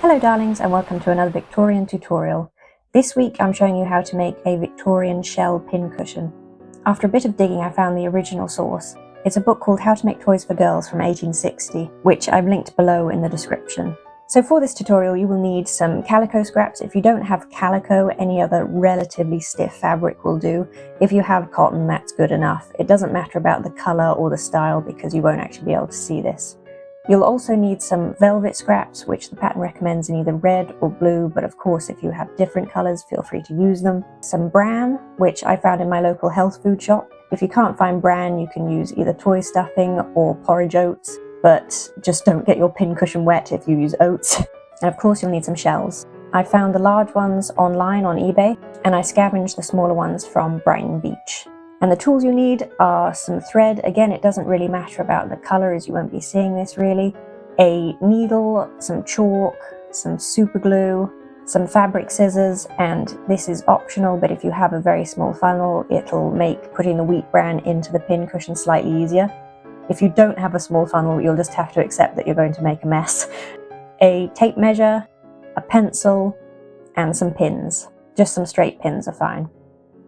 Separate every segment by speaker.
Speaker 1: Hello darlings, and welcome to another Victorian tutorial. This week I'm showing you how to make a Victorian shell pincushion. After a bit of digging I found the original source. It's a book called How to Make Toys for Girls from 1860, which I've linked below in the description. So for this tutorial you will need some calico scraps. If you don't have calico, any other relatively stiff fabric will do. If you have cotton, that's good enough. It doesn't matter about the colour or the style because you won't actually be able to see this. You'll also need some velvet scraps, which the pattern recommends in either red or blue, but of course if you have different colours, feel free to use them. Some bran, which I found in my local health food shop. If you can't find bran, you can use either toy stuffing or porridge oats, but just don't get your pincushion wet if you use oats. And of course you'll need some shells. I found the large ones online on eBay, and I scavenged the smaller ones from Brighton Beach. And the tools you need are some thread. Again, it doesn't really matter about the colour as you won't be seeing this really. A needle, some chalk, some super glue, some fabric scissors, and this is optional, but if you have a very small funnel, it'll make putting the wheat bran into the pincushion slightly easier. If you don't have a small funnel, you'll just have to accept that you're going to make a mess. A tape measure, a pencil, and some pins. Just some straight pins are fine.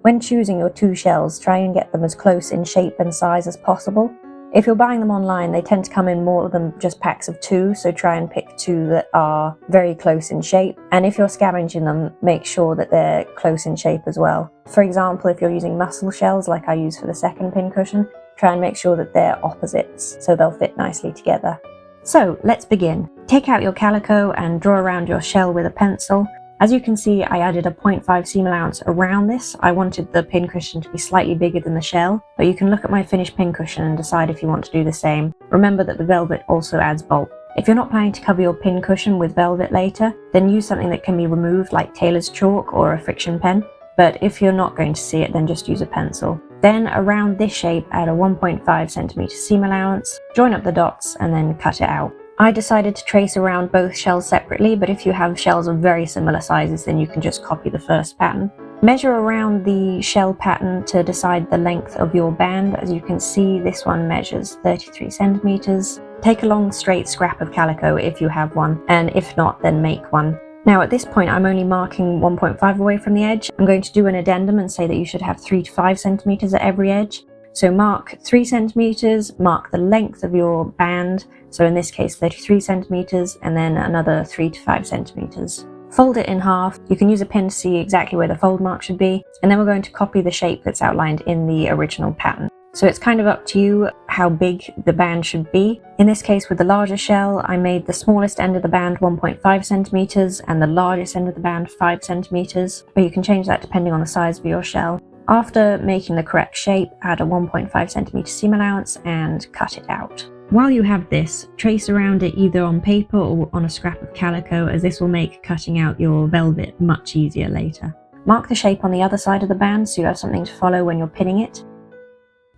Speaker 1: When choosing your two shells, try and get them as close in shape and size as possible. If you're buying them online, they tend to come in more than just packs of two, so try and pick two that are very close in shape. And if you're scavenging them, make sure that they're close in shape as well. For example, if you're using mussel shells like I use for the second pincushion, try and make sure that they're opposites, so they'll fit nicely together. So let's begin. Take out your calico and draw around your shell with a pencil. As you can see, I added a 0.5 seam allowance around this. I wanted the pincushion to be slightly bigger than the shell, but you can look at my finished pincushion and decide if you want to do the same. Remember that the velvet also adds bulk. If you're not planning to cover your pincushion with velvet later, then use something that can be removed like tailor's chalk or a friction pen. But if you're not going to see it, then just use a pencil. Then around this shape, add a 1.5 centimeter seam allowance, join up the dots and then cut it out. I decided to trace around both shells separately, but if you have shells of very similar sizes, then you can just copy the first pattern. Measure around the shell pattern to decide the length of your band. As you can see, this one measures 33 centimeters. Take a long straight scrap of calico if you have one, and if not, then make one. Now at this point I'm only marking 1.5 away from the edge. I'm going to do an addendum and say that you should have 3 to 5 centimeters at every edge. So mark 3 centimeters, mark the length of your band, so in this case 33 centimeters, and then another 3 to 5 centimeters. Fold it in half. You can use a pin to see exactly where the fold mark should be, and then we're going to copy the shape that's outlined in the original pattern. So it's kind of up to you how big the band should be. In this case with the larger shell, I made the smallest end of the band 1.5 centimeters and the largest end of the band 5 centimeters, but you can change that depending on the size of your shell. After making the correct shape, add a 1.5 centimeter seam allowance and cut it out. While you have this, trace around it either on paper or on a scrap of calico, as this will make cutting out your velvet much easier later. Mark the shape on the other side of the band so you have something to follow when you're pinning it.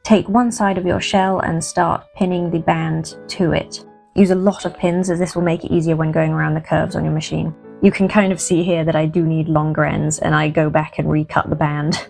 Speaker 1: Take one side of your shell and start pinning the band to it. Use a lot of pins as this will make it easier when going around the curves on your machine. You can kind of see here that I do need longer ends and I go back and recut the band.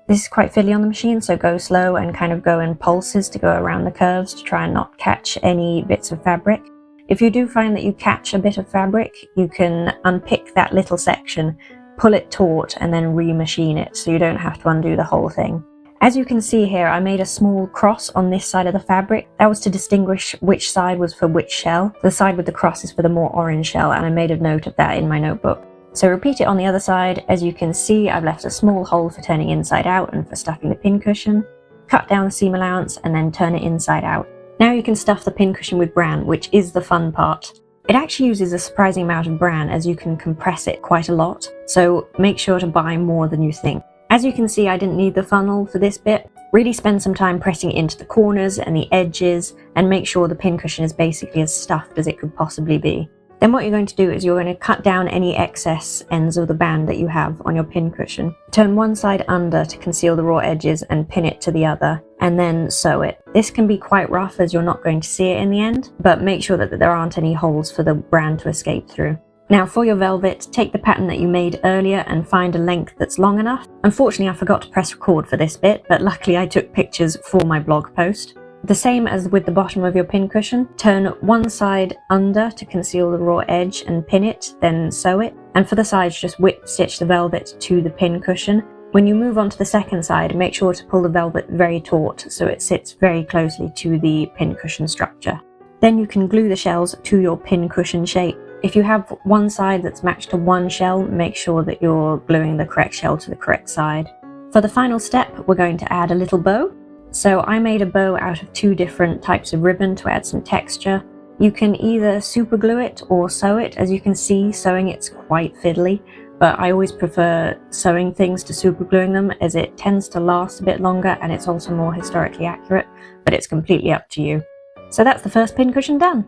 Speaker 1: This is quite fiddly on the machine, so go slow and kind of go in pulses to go around the curves to try and not catch any bits of fabric. If you do find that you catch a bit of fabric, you can unpick that little section, pull it taut and then remachine it so you don't have to undo the whole thing. As you can see here, I made a small cross on this side of the fabric. That was to distinguish which side was for which shell. The side with the cross is for the more orange shell, and I made a note of that in my notebook. So repeat it on the other side. As you can see, I've left a small hole for turning inside out and for stuffing the pincushion. Cut down the seam allowance and then turn it inside out. Now you can stuff the pincushion with bran, which is the fun part. It actually uses a surprising amount of bran as you can compress it quite a lot, so make sure to buy more than you think. As you can see, I didn't need the funnel for this bit. Really spend some time pressing it into the corners and the edges and make sure the pincushion is basically as stuffed as it could possibly be. Then what you're going to do is you're going to cut down any excess ends of the band that you have on your pincushion. Turn one side under to conceal the raw edges and pin it to the other, and then sew it. This can be quite rough as you're not going to see it in the end, but make sure that there aren't any holes for the bran to escape through. Now for your velvet, take the pattern that you made earlier and find a length that's long enough. Unfortunately I forgot to press record for this bit, but luckily I took pictures for my blog post. The same as with the bottom of your pincushion, turn one side under to conceal the raw edge and pin it, then sew it. And for the sides, just whip stitch the velvet to the pincushion. When you move on to the second side, make sure to pull the velvet very taut so it sits very closely to the pincushion structure. Then you can glue the shells to your pincushion shape. If you have one side that's matched to one shell, make sure that you're gluing the correct shell to the correct side. For the final step, we're going to add a little bow. So I made a bow out of 2 different types of ribbon to add some texture. You can either super glue it or sew it. As you can see, sewing it's quite fiddly, but I always prefer sewing things to super gluing them as it tends to last a bit longer and it's also more historically accurate, but it's completely up to you. So that's the first pincushion done.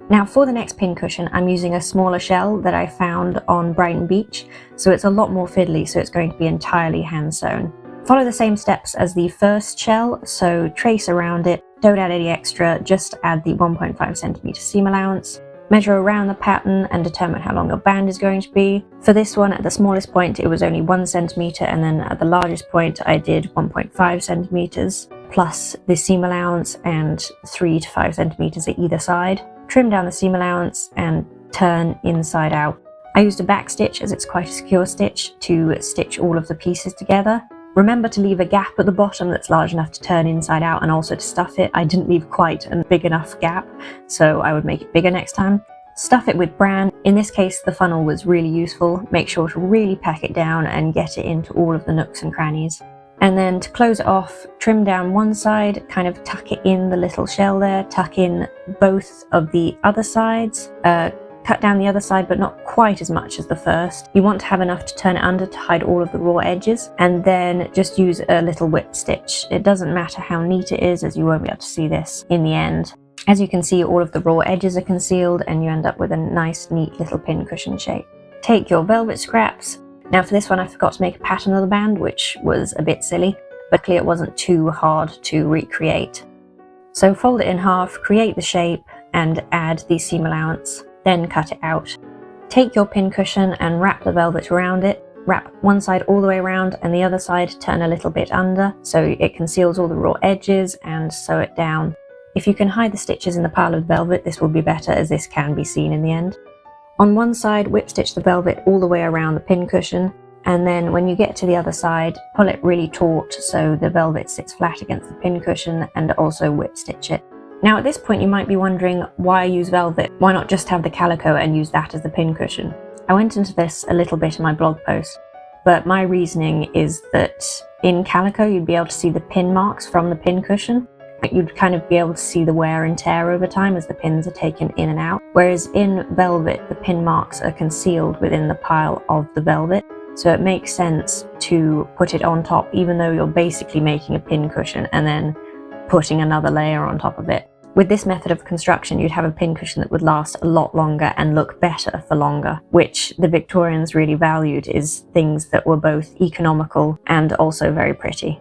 Speaker 1: Now for the next pincushion, I'm using a smaller shell that I found on Brighton Beach, so it's a lot more fiddly, so it's going to be entirely hand sewn. Follow the same steps as the first shell, so trace around it, don't add any extra, just add the 1.5 centimeter seam allowance. Measure around the pattern and determine how long your band is going to be. For this one, at the smallest point it was only 1 centimeter, and then at the largest point I did 1.5 centimeters, plus the seam allowance and 3 to 5 centimeters at either side. Trim down the seam allowance and turn inside out. I used a back stitch as it's quite a secure stitch to stitch all of the pieces together. Remember to leave a gap at the bottom that's large enough to turn inside out and also to stuff it. I didn't leave quite a big enough gap, so I would make it bigger next time. Stuff it with bran. In this case, the funnel was really useful. Make sure to really pack it down and get it into all of the nooks and crannies. And then to close it off, trim down one side, kind of tuck it in the little shell there, tuck in both of the other sides, cut down the other side but not quite as much as the first. You want to have enough to turn it under to hide all of the raw edges, and then just use a little whip stitch. It doesn't matter how neat it is, as you won't be able to see this in the end. As you can see, all of the raw edges are concealed and you end up with a nice neat little pincushion shape. Take your velvet scraps. Now for this one I forgot to make a pattern of the band, which was a bit silly, but luckily it wasn't too hard to recreate. So fold it in half, create the shape and add the seam allowance. Then cut it out. Take your pincushion and wrap the velvet around it. Wrap one side all the way around and the other side turn a little bit under so it conceals all the raw edges, and sew it down. If you can hide the stitches in the pile of velvet, this will be better as this can be seen in the end. On one side, whip stitch the velvet all the way around the pincushion, and then when you get to the other side, pull it really taut so the velvet sits flat against the pincushion, and also whip stitch it. Now at this point you might be wondering why use velvet, why not just have the calico and use that as the pincushion? I went into this a little bit in my blog post, but my reasoning is that in calico you'd be able to see the pin marks from the pincushion. You'd kind of be able to see the wear and tear over time as the pins are taken in and out, whereas in velvet the pin marks are concealed within the pile of the velvet, so it makes sense to put it on top even though you're basically making a pincushion and then putting another layer on top of it. With this method of construction, you'd have a pincushion that would last a lot longer and look better for longer, which the Victorians really valued, is things that were both economical and also very pretty.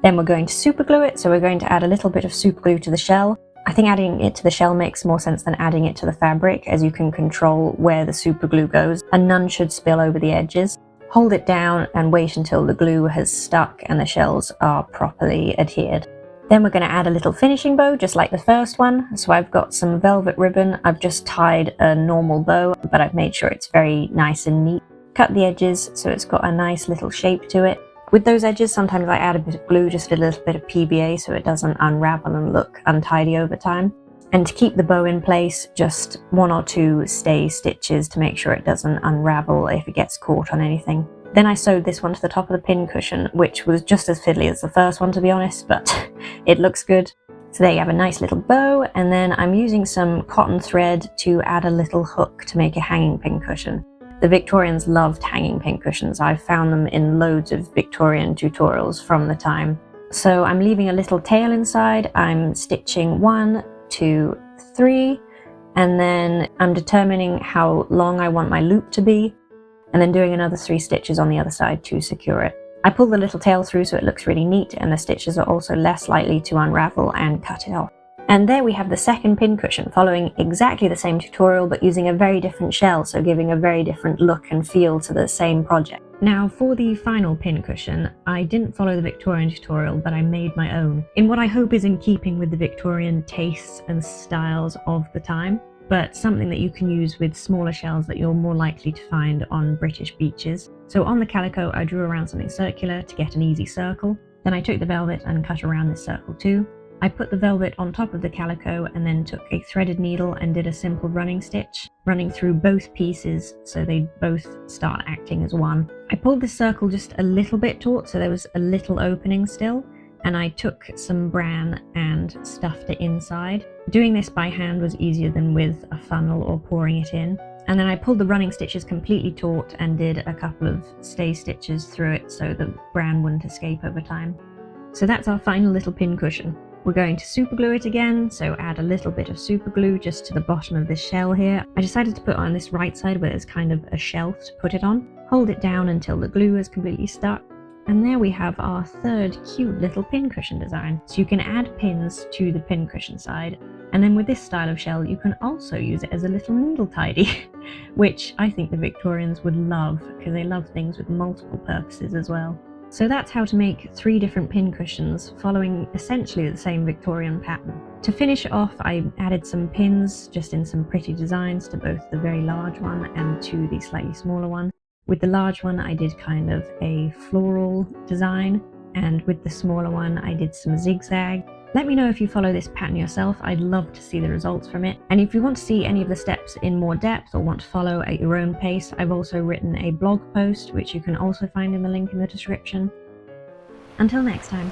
Speaker 1: Then we're going to super glue it, so we're going to add a little bit of super glue to the shell. I think adding it to the shell makes more sense than adding it to the fabric, as you can control where the super glue goes and none should spill over the edges. Hold it down and wait until the glue has stuck and the shells are properly adhered. Then we're going to add a little finishing bow, just like the first one. So I've got some velvet ribbon. I've just tied a normal bow, but I've made sure it's very nice and neat. Cut the edges so it's got a nice little shape to it. With those edges, sometimes I add a bit of glue, just a little bit of PBA, so it doesn't unravel and look untidy over time. And to keep the bow in place, just 1 or 2 stay stitches to make sure it doesn't unravel if it gets caught on anything. Then I sewed this one to the top of the pincushion, which was just as fiddly as the first one, to be honest, but it looks good. So there you have a nice little bow, and then I'm using some cotton thread to add a little hook to make a hanging pincushion. The Victorians loved hanging pincushions. I've found them in loads of Victorian tutorials from the time. So I'm leaving a little tail inside. I'm stitching 1, 2, 3, and then I'm determining how long I want my loop to be, and then doing another 3 stitches on the other side to secure it. I pull the little tail through so it looks really neat, and the stitches are also less likely to unravel, and cut it off. And there we have the second pincushion, following exactly the same tutorial but using a very different shell, so giving a very different look and feel to the same project. Now for the final pincushion, I didn't follow the Victorian tutorial, but I made my own, in what I hope is in keeping with the Victorian tastes and styles of the time, but something that you can use with smaller shells that you're more likely to find on British beaches. So on the calico I drew around something circular to get an easy circle, then I took the velvet and cut around this circle too. I put the velvet on top of the calico and then took a threaded needle and did a simple running stitch, running through both pieces so they both start acting as one. I pulled this circle just a little bit taut, so there was a little opening still, and I took some bran and stuffed it inside. Doing this by hand was easier than with a funnel or pouring it in. And then I pulled the running stitches completely taut and did a couple of stay stitches through it so the bran wouldn't escape over time. So that's our final little pincushion. We're going to super glue it again, so add a little bit of super glue just to the bottom of this shell here. I decided to put it on this right side where there's kind of a shelf to put it on. Hold it down until the glue is completely stuck. And there we have our third cute little pincushion design. So you can add pins to the pincushion side. And then with this style of shell, you can also use it as a little needle tidy, which I think the Victorians would love, because they love things with multiple purposes as well. So that's how to make 3 different pincushions, following essentially the same Victorian pattern. To finish off, I added some pins, just in some pretty designs, to both the very large one and to the slightly smaller one. With the large one, I did kind of a floral design, and with the smaller one, I did some zigzag. Let me know if you follow this pattern yourself. I'd love to see the results from it. And if you want to see any of the steps in more depth or want to follow at your own pace, I've also written a blog post, which you can also find in the link in the description. Until next time.